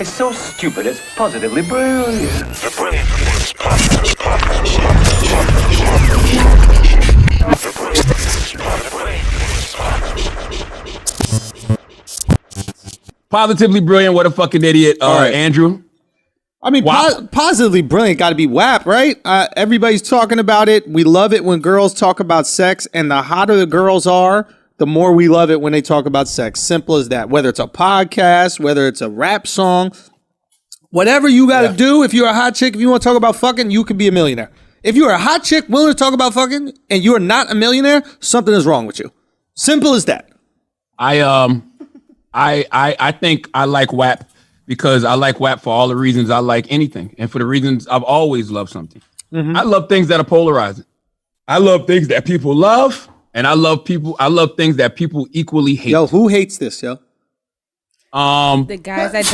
It's so stupid, it's positively brilliant. The brilliant ones podcast. Positively brilliant. What a fucking idiot, right. Andrew. I mean, positively brilliant got to be WAP, right? Everybody's talking about it. We love it when girls talk about sex, and the hotter the girls are, the more we love it when they talk about sex. Simple as that. Whether it's a podcast, whether it's a rap song, whatever you got to do. If you're a hot chick, if you want to talk about fucking, you can be a millionaire. If you're a hot chick willing to talk about fucking and you're not a millionaire, something is wrong with you. Simple as that. I think I like WAP because I like WAP for all the reasons I like anything, and for the reasons I've always loved something. Mm-hmm. I love things that are polarizing. I love things that people love, and I love things that people equally hate. Yo, who hates this, yo? The guys that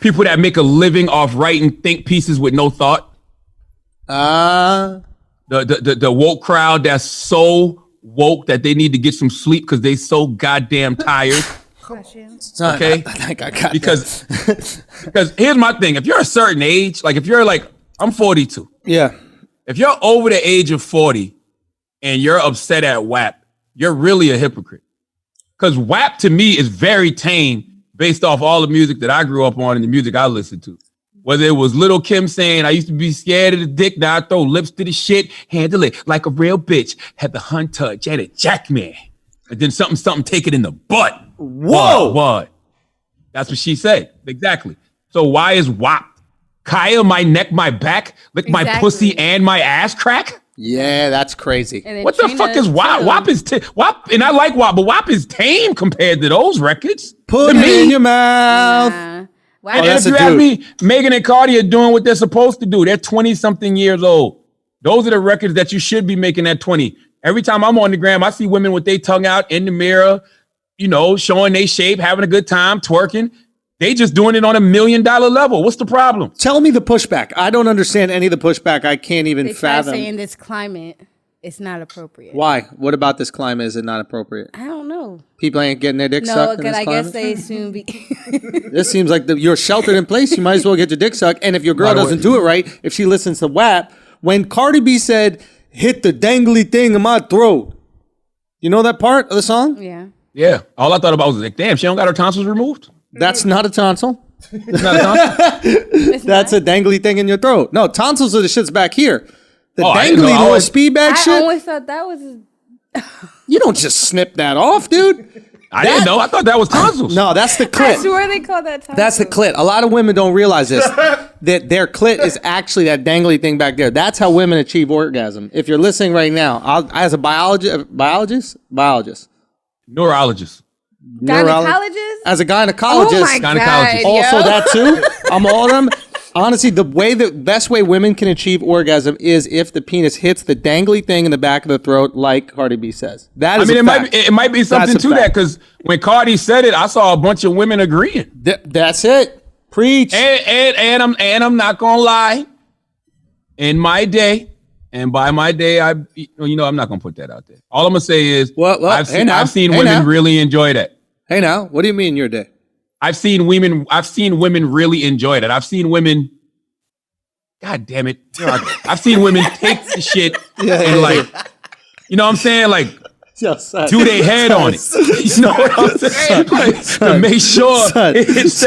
people that make a living off writing think pieces with no thought. The woke crowd that's so woke that they need to get some sleep because they so goddamn tired. Okay, because here's my thing: if you're a certain age, like if you're like I'm 42, yeah, if you're over the age of 40 and you're upset at WAP, you're really a hypocrite. Because WAP to me is very tame based off all the music that I grew up on and the music I listened to. Whether it was Little Kim saying, I used to be scared of the dick, now I throw lips to the shit, handle it like a real bitch, had the Hunter, Janet Jackman, and then something, take it in the butt. Whoa! What? That's what she said. Exactly. So why is WAP? Kaya, my neck, my back, lick my pussy and my ass crack? Yeah, that's crazy. What the fuck is WAP? WAP is WAP, and I like WAP, but WAP is tame compared to those records. Put it in your mouth. Nah. Wow. And if you ask me, Megan and Cardi are doing what they're supposed to do. They're 20-something years old. Those are the records that you should be making at 20. Every time I'm on the gram, I see women with their tongue out in the mirror, you know, showing their shape, having a good time, twerking. They just doing it on $1 million level. What's the problem? Tell me the pushback. I don't understand any of the pushback. I can't even fathom. They say in this climate, it's not appropriate. Why? What about this climate is it not appropriate? I don't know. People ain't getting their dick sucked in this climate? No, because I guess they soon be... This seems like you're sheltered in place. You might as well get your dick sucked. And if your girl doesn't do it right, if she listens to WAP, when Cardi B said, hit the dangly thing in my throat, you know that part of the song? Yeah. Yeah. All I thought about was like, damn, she don't got her tonsils removed? That's not a tonsil. It's not a tonsil? That's a dangly thing in your throat. No, tonsils are the shits back here. The dangly little speed bag shit. I always thought that was... You don't just snip that off, dude. I didn't know. I thought that was tonsils. No, that's the clit. I swear they call that tonsils. That's the clit. A lot of women don't realize this. That their clit is actually that dangly thing back there. That's how women achieve orgasm. If you're listening right now, as a biologist? Neurologist. Gynecologist? As a gynecologist. Oh my God, also that too. I'm all of them. Honestly, the best way women can achieve orgasm is if the penis hits the dangly thing in the back of the throat, like Cardi B says. That is it might be something to that, because when Cardi said it, I saw a bunch of women agreeing. That's it. Preach. And I'm not gonna lie. In my day, and by my day, I'm not gonna put that out there. All I'm gonna say is, I've seen women really enjoy that. Hey now, what do you mean your day? I've seen women really enjoy that. I've seen women, God damn it. I've seen women take the shit and like, you know what I'm saying? Like, do their head on it. You know what I'm saying? Like, to make sure it's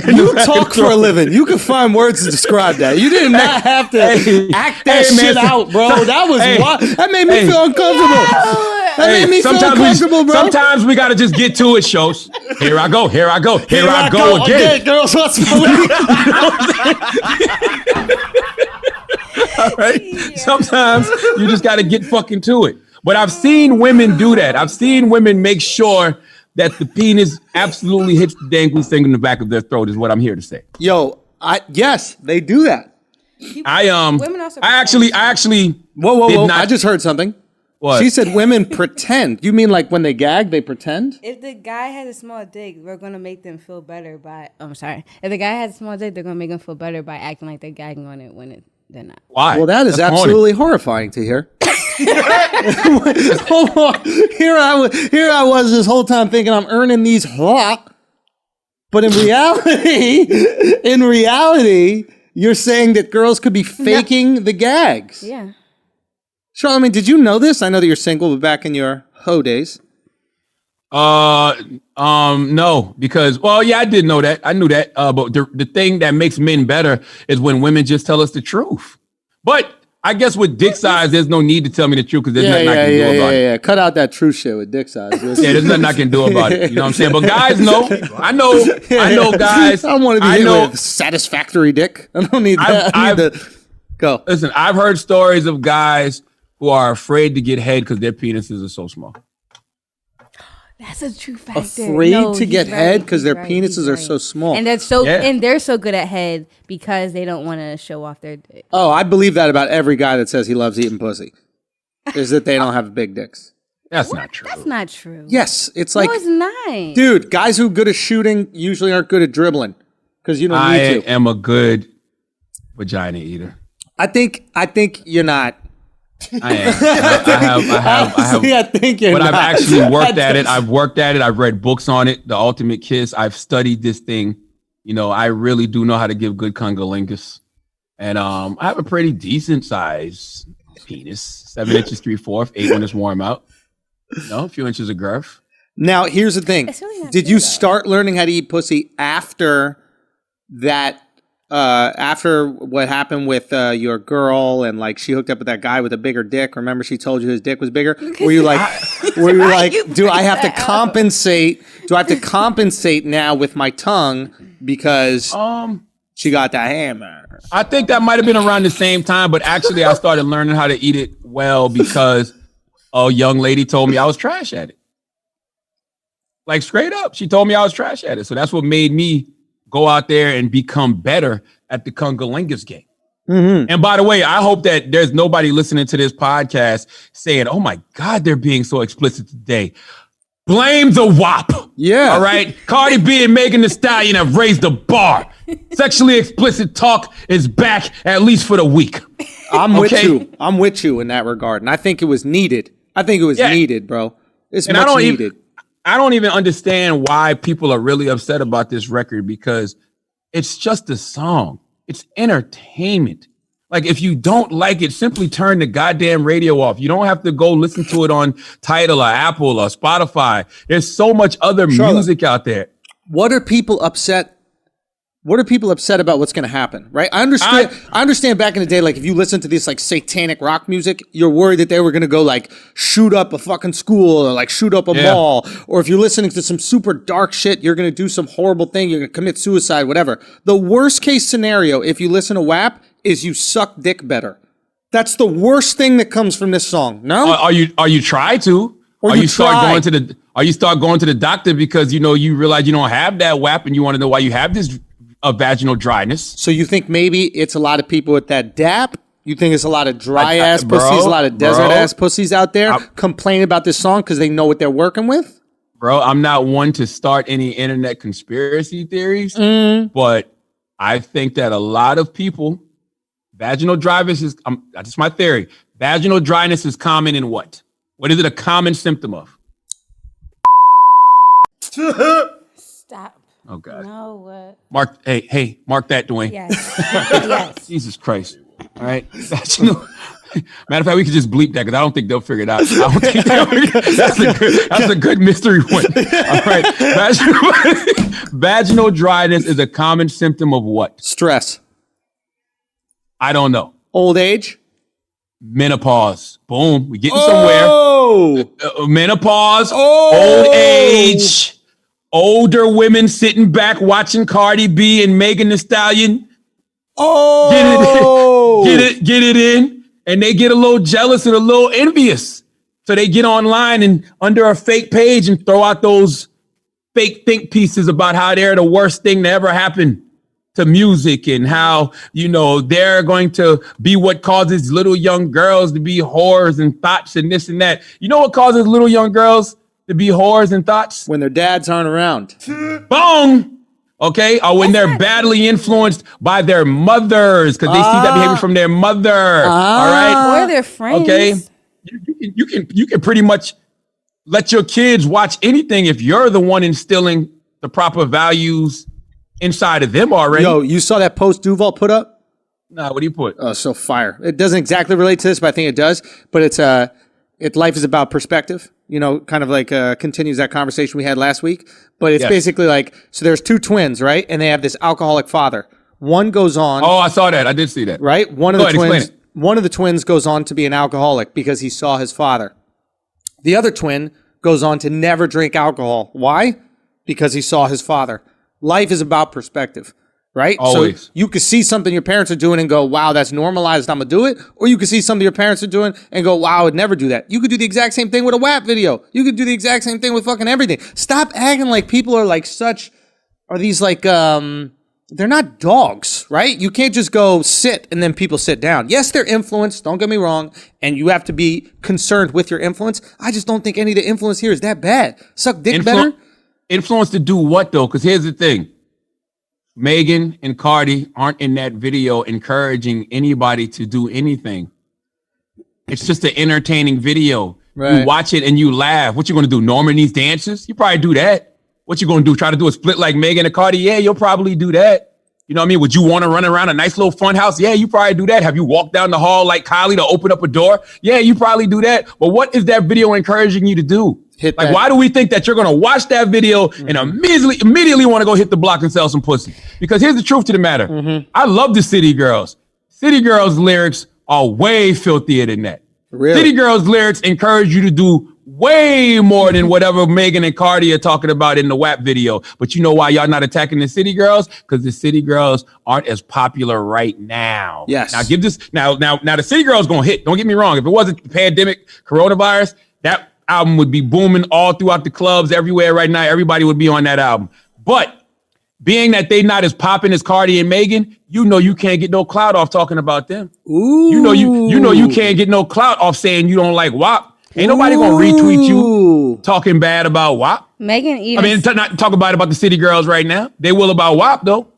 you talk for a living. You can find words to describe that. You did not have to act that shit out, bro. That was wild. That made me feel uncomfortable. That made me feel uncomfortable, bro. Sometimes we gotta just get to it, shows. Here I go again. Girls, what's all right. Yeah. Sometimes you just got to get fucking to it. But I've seen women do that. I've seen women make sure that the penis absolutely hits the dangly thing in the back of their throat is what I'm here to say. Yo, yes, they do that. I actually Whoa. I just heard something. What? She said women pretend. You mean like when they gag, they pretend? If the guy has a small dick, we're going to make them feel better by... I'm sorry. If the guy has a small dick, they're going to make them feel better by acting like they're gagging on it when they're not. Why? Well, that is absolutely horrifying to hear. Hold on. Here I was this whole time thinking I'm earning these But in reality, you're saying that girls could be faking the gags. Yeah. Charlamagne, did you know this? I know that you're single, but back in your hoe days. No, because I did know that. I knew that. But the thing that makes men better is when women just tell us the truth. But I guess with dick size, there's no need to tell me the truth because there's nothing I can do about it. Yeah. Cut out that true shit with dick size. There's nothing I can do about it. You know what I'm saying? But guys know. I know guys. I don't want to be hit with satisfactory dick. I don't need that. I need to go. Listen, I've heard stories of guys who are afraid to get head because their penises are so small. That's a true factor. Afraid to get head because their penises are so small. And they're so good at head because they don't want to show off their dick. Oh, I believe that about every guy that says he loves eating pussy. Is that they don't have big dicks. That's not true. That's not true. Yes, it's like... No, it's not. Dude, guys who are good at shooting usually aren't good at dribbling because you don't need to. I am a good vagina eater. I think you're not. I am. I think you're not. I've actually worked at it. I've worked at it. I've read books on it. The Ultimate Kiss. I've studied this thing. You know, I really do know how to give good cunnilingus. And I have a pretty decent size penis. 7 inches 3/4, 8 when it's warm out. You know, a few inches of girth. Now, here's the thing. Really Did you start learning how to eat pussy after that? After what happened with your girl and like she hooked up with that guy with a bigger dick? Remember she told you his dick was bigger? Were you like, do I have to compensate? Do I have to compensate now with my tongue because she got that hammer? I think that might have been around the same time, but actually I started learning how to eat it well because a young lady told me I was trash at it. Like straight up, she told me I was trash at it. So that's what made me go out there and become better at the cunnilingus game. Mm-hmm. And by the way, I hope that there's nobody listening to this podcast saying, oh my God, they're being so explicit today. Blame the WAP. Yeah. All right. Cardi B and Megan Thee Stallion have raised the bar. Sexually explicit talk is back, at least for the week. I'm with you. I'm with you in that regard. And I think it was needed. I think it was needed, bro. It's much needed. I don't even understand why people are really upset about this record because it's just a song. It's entertainment. Like if you don't like it, simply turn the goddamn radio off. You don't have to go listen to it on Tidal or Apple or Spotify. There's so much other music out there. What are people upset? What are people upset about what's going to happen, right? I understand back in the day, like if you listen to this like satanic rock music, you're worried that they were going to go like shoot up a fucking school or like shoot up a mall. Or if you're listening to some super dark shit, you're going to do some horrible thing. You're going to commit suicide, whatever. The worst case scenario, if you listen to WAP, is you suck dick better. That's the worst thing that comes from this song. No? Are you try to? Or you start going to the doctor because, you know, you realize you don't have that WAP and you want to know why you have this vaginal dryness. So you think maybe it's a lot of people with that DAP? You think it's a lot of dry ass pussies, a lot of desert ass pussies out there complaining about this song because they know what they're working with? Bro, I'm not one to start any internet conspiracy theories, but I think that a lot of people, vaginal dryness is, that's my theory. Vaginal dryness is common in what? What is it a common symptom of? Stop. Oh God. No, what? Mark, hey, mark that, Dwayne. Yes. Yes. Jesus Christ. All right. Matter of fact, we could just bleep that because I don't think they'll figure it out. I don't think that's a good mystery one. All right. Vaginal dryness is a common symptom of what? Stress. I don't know. Old age. Menopause. Boom. We're getting somewhere. Menopause. Oh. Old age. Older women sitting back watching Cardi B and Megan Thee Stallion. Oh. Get it in. And they get a little jealous and a little envious. So they get online and under a fake page and throw out those fake think pieces about how they're the worst thing to ever happen to music and how, you know, they're going to be what causes little young girls to be whores and thoughts and this and that. You know what causes little young girls to be whores and thoughts? When their dads aren't around. Boom! Okay? Or when they're badly influenced by their mothers because they see that behavior from their mother. All right? Or their friends. Okay? You can pretty much let your kids watch anything if you're the one instilling the proper values inside of them already. Yo, you saw that post Duval put up? Nah, what do you put? Oh, so fire. It doesn't exactly relate to this, but I think it does. But it's life is about perspective. You know, kind of like continues that conversation we had last week. But it's basically like, so there's two twins, right? And they have this alcoholic father. One goes on. Oh, I saw that. I did see that. Right? One of the twins goes on to be an alcoholic because he saw his father. The other twin goes on to never drink alcohol. Why? Because he saw his father. Life is about perspective, right? Always. So you could see something your parents are doing and go, wow, that's normalized, I'm going to do it. Or you could see something your parents are doing and go, wow, I would never do that. You could do the exact same thing with a WAP video. You could do the exact same thing with fucking everything. Stop acting like people are like are these like, they're not dogs, right? You can't just go sit and then people sit down. Yes, they're influenced, don't get me wrong, and you have to be concerned with your influence. I just don't think any of the influence here is that bad. Suck dick better? Influence to do what, though? Because here's the thing. Megan and Cardi aren't in that video encouraging anybody to do anything. It's just an entertaining video. Right. You watch it and you laugh. What you going to do, Norman these dances? You probably do that. What you going to do? Try to do a split like Megan and Cardi? Yeah, you'll probably do that. You know what I mean? Would you want to run around a nice little fun house? Yeah, you probably do that. Have you walked down the hall like Kylie to open up a door? Yeah, you probably do that. But what is that video encouraging you to do? Why do we think that you're going to watch that video and immediately want to go hit the block and sell some pussy? Because here's the truth to the matter. I love the City Girls. City Girls lyrics are way filthier than that. Really? City Girls lyrics encourage you to do way more than whatever Megan and Cardi are talking about in the WAP video. But you know why y'all not attacking the City Girls? Because the City Girls aren't as popular right now. Yes. Now give this now the City Girls gonna hit. Don't get me wrong. If it wasn't the pandemic, coronavirus, that album would be booming all throughout the clubs everywhere right now. Everybody would be on that album. But being that they not as popping as Cardi and Megan, you know you can't get no clout off talking about them. Ooh. You know you can't get no clout off saying you don't like WAP. Ain't nobody gonna retweet you talking bad about WAP. Megan even not talk about the City Girls right now. They will about WAP though.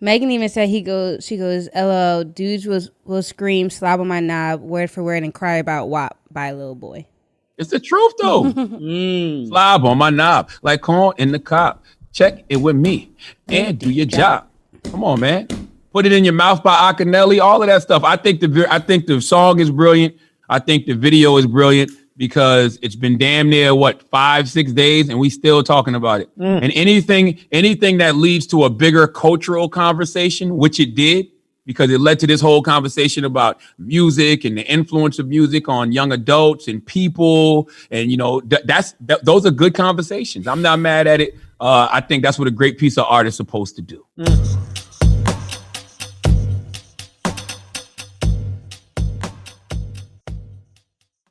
Megan even said she goes, LOL, dudes will scream, slob on my knob, word for word, and cry about WAP by Lil Boy. It's the truth though. Slob on my knob, like corn in the cob. Check it with me and do your job. Come on, man. Put it in your mouth by Akinelli, all of that stuff. I think the song is brilliant. I think the video is brilliant because it's been damn near 5-6 days and we still talking about it. And anything that leads to a bigger cultural conversation, which it did, because it led to this whole conversation about music and the influence of music on young adults and people. And, you know, those are good conversations. I'm not mad at it. I think that's what a great piece of art is supposed to do.